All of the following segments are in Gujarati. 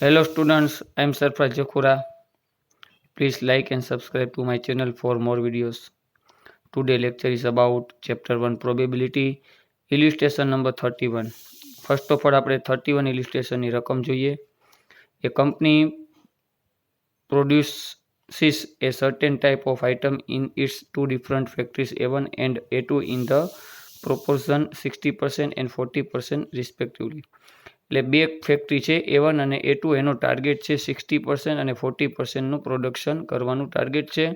Hello students, I am Sarfraz Jakhura. Please like and subscribe to my channel for more videos. Today lecture is about chapter 1 probability, illustration number 31. First of all આપણે 31 illustration ની રકમ જોઈએ. A company produces a certain type of item in its two different factories A1 and A2 in the proportion 60% and 40% respectively. એટલે બે ફેક્ટરી છે A1 અને A2 એનો ટાર્ગેટ છે 60% અને 40%નું પ્રોડક્શન કરવાનું ટાર્ગેટ છે.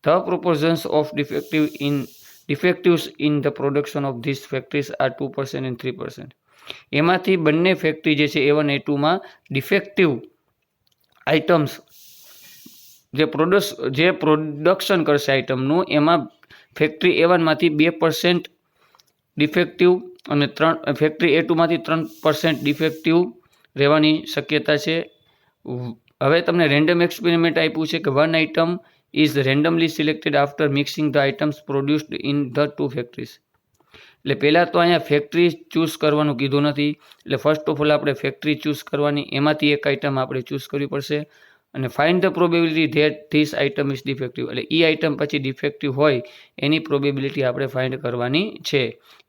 The proportions of defectives in the production of these factories are 2% and 3%. એમાંથી બંને ફેક્ટરી જે છે A1 A2માં ડિફેક્ટિવ આઇટમ્સ જે પ્રોડક્શન કરશે આઇટમનું એમાં ફેક્ટરી A1માંથી 2% ડિફેક્ટિવ અને ફેક્ટરી A2માંથી 3% ડિફેક્ટિવ રહેવાની શક્યતા છે. હવે તમને રેન્ડમ એક્સપેરિમેન્ટ આપ્યું છે કે one item is randomly selected after mixing the items produced in the two factories. એટલે પહેલાં તો અહીંયા ફેક્ટરી ચૂઝ કરવાનું કીધું નથી. એટલે ફર્સ્ટ ઓફ ઓલ આપણે ફેક્ટરી ચૂઝ કરવાની, એમાંથી એક આઇટમ આપણે ચૂઝ કરવી પડશે અને find the probability that this item is defective. એટલે એ આઇટમ પછી ડિફેક્ટિવ હોય એની પ્રોબેબિલિટી આપણે ફાઇન્ડ કરવાની છે.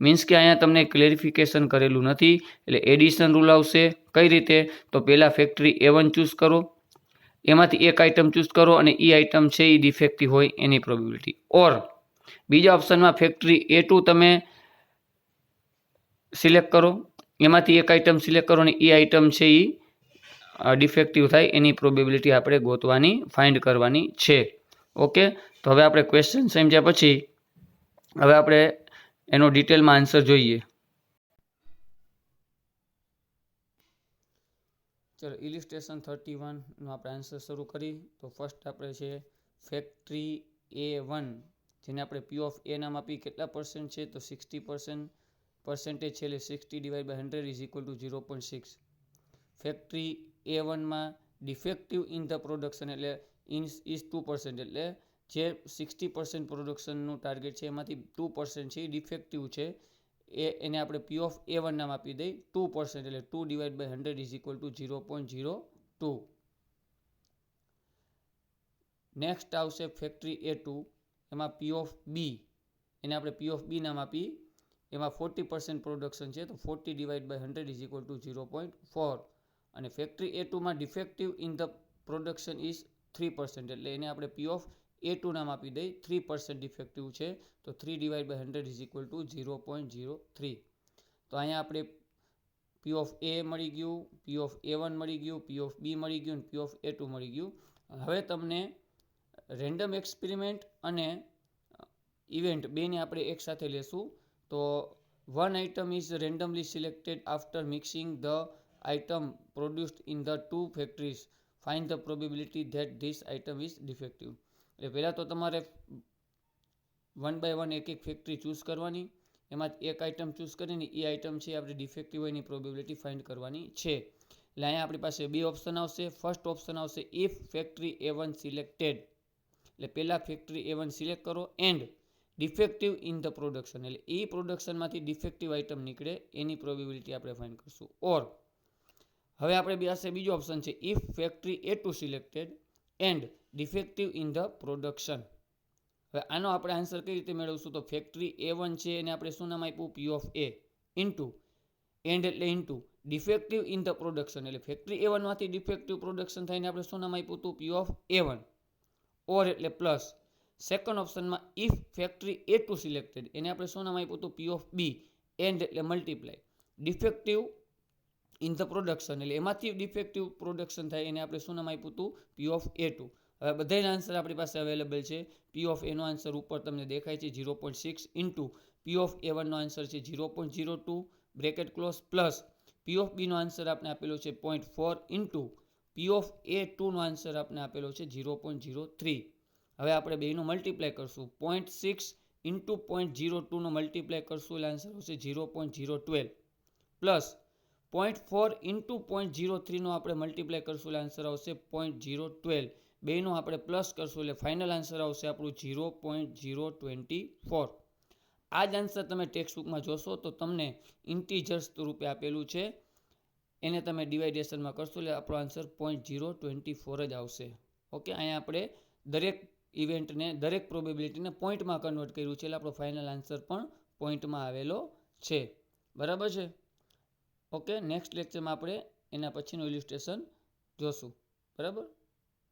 મીન્સ કે અહીંયા તમને ક્લેરિફિકેશન કરેલું નથી. એટલે એડિશન રૂલ આવશે. કઈ રીતે? તો પહેલાં ફેક્ટરી A1 ચૂઝ કરો, એમાંથી એક આઇટમ ચૂઝ કરો અને એ આઇટમ છે એ ડિફેક્ટિવ હોય એની પ્રોબેબિલિટી. ઓર બીજા ઓપ્શનમાં ફેક્ટરી A2 તમે સિલેક્ટ કરો, એમાંથી એક આઇટમ સિલેક્ટ કરો અને એ આઇટમ છે એ ડિફેક્ટિવ થાય એની પ્રોબેબિલિટી આપણે ગોતવાની, ફાઇન્ડ કરવાની છે. ઓકે, તો હવે આપણે ક્વેશ્ચન સમજ્યા પછી હવે આપણે એનો ડિટેલમાં આન્સર જોઈએ. ચલો ઇલિસ્ટ્રેશન 31નો આપણે આન્સર શરૂ કરી. તો ફર્સ્ટ આપણે છે ફેક્ટરી A1 જેને આપણે P ઓફ A નામ આપી. કેટલા પર્સન્ટ છે? તો 60%. પર્સન્ટેજ છે એટલે 60/100 ઇઝ ઇક્વલ ટુ 0.6. ફેક્ટરી A1માં ડિફેક્ટિવ ઇન ધ પ્રોડક્શન એટલે ઇઝ 2%. એટલે જે 60% પ્રોડક્શનનું ટાર્ગેટ છે એમાંથી 2% છે એ ડિફેક્ટિવ છે. એને આપણે P ઓફ A1 નામ આપી દઈ 2%. એટલે 2/100 ઇઝ ઇક્વલ ટુ 0.02. નેક્સ્ટ આવશે ફેક્ટરી A2, એમાં P ઓફ B, એને આપણે P ઓફ B નામ આપી. એમાં 40% પ્રોડક્શન છે તો 40/100 ઇઝ ઇક્વલ ટુ 0.4. અને ફેક્ટરી A2માં defective in the production is 3%. એટલે એને આપણે P ઓફ A2 નામ આપી દઈ. 3% ડિફેક્ટિવ છે તો 3/100 ઇઝ ઇક્વલ ટુ 0.03. તો અહીંયા આપણે P ઓફ A મળી ગયું, P ઓફ A1 મળી ગયું, P ઓફ B મળી ગયું અને P ઓફ A2 મળી ગયું. હવે તમને રેન્ડમ એક્સપેરિમેન્ટ અને ઇવેન્ટ બેને આપણે એક સાથે લેશું. તો one item is randomly selected after mixing the item produced in the two factories. Find the probability that this item is defective. એટલે પહેલાં તો તમારે 1 by 1 એક ફેક્ટરી ચૂઝ કરવાની, એમાં એક આઇટમ ચૂઝ કરીને એ આઇટમ છે આપણે ડિફેક્ટિવ હોય એની પ્રોબેબિલિટી ફાઇન્ડ કરવાની છે. એટલે અહીંયા આપણી પાસે બે ઓપ્શન આવશે. ફર્સ્ટ ઓપ્શન આવશે ઇફ ફેક્ટરી A1 સિલેક્ટેડ. એટલે પહેલાં ફેક્ટરી A1 સિલેક્ટ કરો and defective in the production. એટલે એ પ્રોડક્શનમાંથી ડિફેક્ટિવ આઇટમ નીકળે એની પ્રોબેબિલિટી આપણે ફાઇન્ડ કરશું. ઓર હવે આપણે પાસે બીજો ઓપ્શન છે if factory A2 selected and defective in the production. હવે આનો આપણે આન્સર કઈ રીતે મેળવશું? તો ફેક્ટરી A1 છે એને આપણે શું નામ આપ્યું? P of A into and એટલે into defective in the production. એટલે ફેક્ટરી A1 માંથી ડિફેક્ટિવ પ્રોડક્શન થઈને આપણે શું નામ આપ્યું હતું? P of A1. ઓર એટલે પ્લસ સેકન્ડ ઓપ્શનમાં ઇફ ફેક્ટરી A2 સિલેક્ટેડ એને આપણે શું નામ આપ્યું હતું? P ઓફ B એન્ડ એટલે multiply defective in the production. એટલે એમાંથી ડિફેક્ટિવ પ્રોડક્શન થાય એને આપણે શું નામ આપ્યું હતું? P of A2. હવે બધાના આન્સર આપણી પાસે અવેલેબલ છે. P ઓફ A નો આન્સર ઉપર તમને દેખાય છે 0.6 ઇન્ટુ P ઓફ A1 નો આન્સર છે 0.02 bracket close plus P of B નો આન્સર આપણે આપેલો છે 0.4 ઇન્ટુ P ઓફ A2 નો આન્સર આપણે આપેલો છે 0.03. હવે આપણે બેનો મલ્ટીપ્લાય કરશું. 0.6 ઇન્ટુ 0.02 નો મલ્ટીપ્લાય કરશું એટલે આન્સર આવશે 0.012 પ્લસ 0.4 ઇન્ટુ 0.03 નો આપણે મલ્ટીપ્લાય કરશું એટલે આન્સર આવશે 0.012. બેનો આપણે પ્લસ કરશું એટલે ફાઇનલ આન્સર આવશે આપણું 0.024. આ જ આન્સર તમે ટેક્સ્ટ બુકમાં જોશો તો તમને ઇન્ટીજર્સ રૂપે આપેલું છે. એને તમે ડિવાઇડેશનમાં કરશો એટલે આપણો આન્સર 0.024 જ આવશે. ઓકે, અહીંયા આપણે દરેક ઇવેન્ટને દરેક પ્રોબેબિલિટીને પોઈન્ટમાં કન્વર્ટ કર્યું છે એટલે આપણો ફાઇનલ આન્સર પણ પોઈન્ટમાં આવેલો છે. બરાબર છે. ઓકે, નેક્સ્ટ લેક્ચરમાં આપણે એના પછીનું ઇલ્યુસ્ટ્રેશન જોશું. બરાબર.